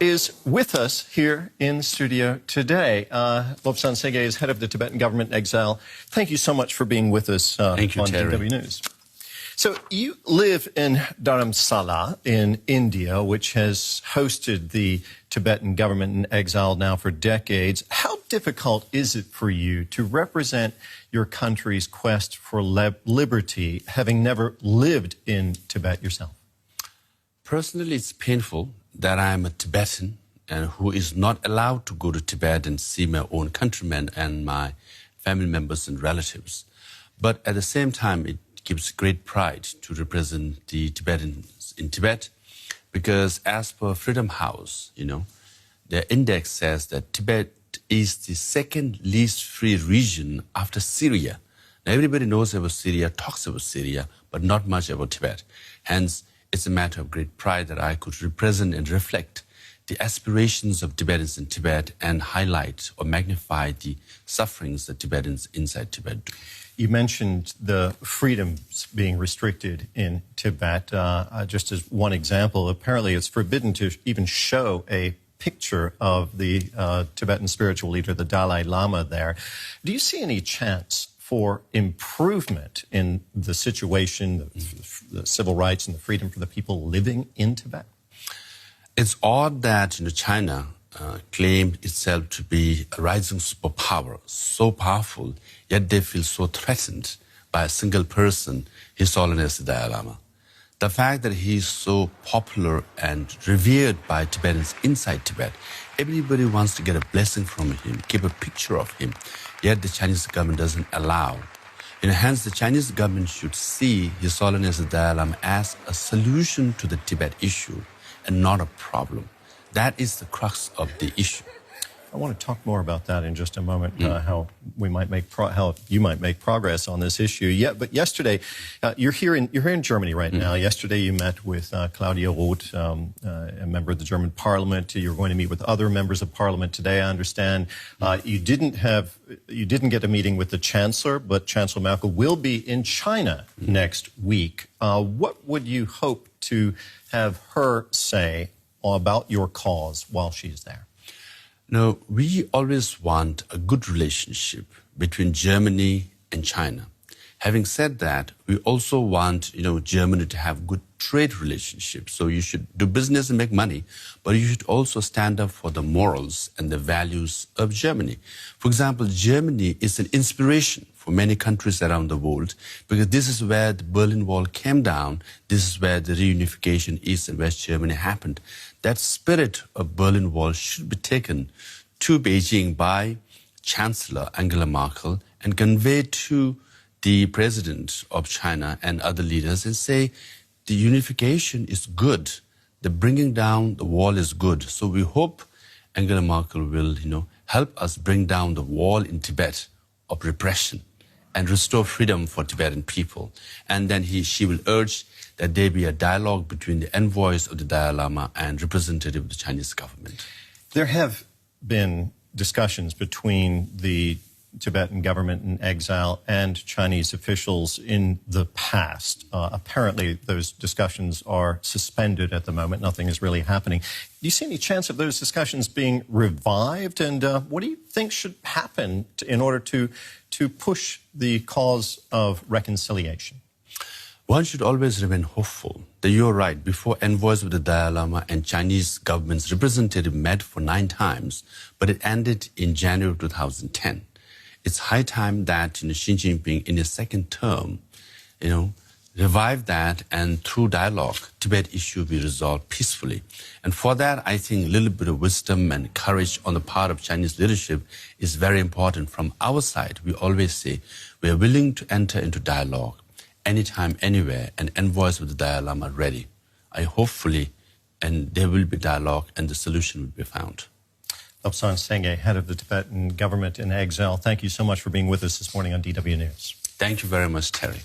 is with us here in the studio today. Lobsang Senge is head of the Tibetan government in exile. Thank you so much for being with us Thank you, on Terry. DW News. So you live in Dharamsala in India, which has hosted the Tibetan government in exile now for decades. How difficult is it for you to represent your country's quest for liberty, having never lived in Tibet yourself? Personally, it's painful that I'm a Tibetan and who is not allowed to go to Tibet and see my own countrymen and my family members and relatives. But at the same time, it gives great pride to represent the Tibetans in Tibet, because as per Freedom House, the index says that Tibet is the second least free region after Syria. Now, everybody knows about Syria, talks about Syria, but not much about Tibet. Hence, it's a matter of great pride that I could represent and reflect the aspirations of Tibetans in Tibet and highlight or magnify the sufferings that Tibetans inside Tibet do. You mentioned the freedoms being restricted in Tibet. Just as one example, apparently it's forbidden to even show a picture of the Tibetan spiritual leader, the Dalai Lama, there. Do you see any chance for improvement in the situation, the civil rights and the freedom for the people living in Tibet? It's odd that China claimed itself to be a rising superpower, so powerful, yet they feel so threatened by a single person, His Holiness the Dalai Lama. The fact that he is so popular and revered by Tibetans inside Tibet, everybody wants to get a blessing from him, keep a picture of him, yet the Chinese government doesn't allow. Hence, the Chinese government should see His Holiness the Dalai Lama as a solution to the Tibet issue and not a problem. That is the crux of the issue. I want to talk more about that in just a moment, how we might make how you might make progress on this issue. Yeah, but yesterday, you're here in Germany right now. Yesterday, you met with Claudia Roth, a member of the German Parliament. You're going to meet with other members of Parliament today. I understand you didn't get a meeting with the Chancellor, but Chancellor Merkel will be in China next week. What would you hope to have her say about your cause while she's there? No, we always want a good relationship between Germany and China. Having said that, we also want, Germany to have good trade relationships. So you should do business and make money, but you should also stand up for the morals and the values of Germany. For example, Germany is an inspiration for many countries around the world, because this is where the Berlin Wall came down. This is where the reunification East and West Germany happened. That spirit of Berlin Wall should be taken to Beijing by Chancellor Angela Merkel and conveyed to the President of China and other leaders and say the unification is good, the bringing down the wall is good. So we hope Angela Merkel will, help us bring down the wall in Tibet of repression and restore freedom for Tibetan people. And then she will urge that there be a dialogue between the envoys of the Dalai Lama and representative of the Chinese government. There have been discussions between the Tibetan government in exile and Chinese officials in the past. Apparently, those discussions are suspended at the moment. Nothing is really happening. Do you see any chance of those discussions being revived? And what do you think should happen in order to push the cause of reconciliation? One should always remain hopeful that you're right. Before, envoys of the Dalai Lama and Chinese government's representative met for 9 times, but it ended in January 2010. It's high time that Xi Jinping, in his second term, revive that, and through dialogue, Tibet issue be resolved peacefully. And for that, I think a little bit of wisdom and courage on the part of Chinese leadership is very important. From our side, we always say we are willing to enter into dialogue anytime, anywhere, and envoys of the Dalai Lama are ready. And there will be dialogue and the solution will be found. Lobsang Senge, head of the Tibetan government in exile, thank you so much for being with us this morning on DW News. Thank you very much, Terry.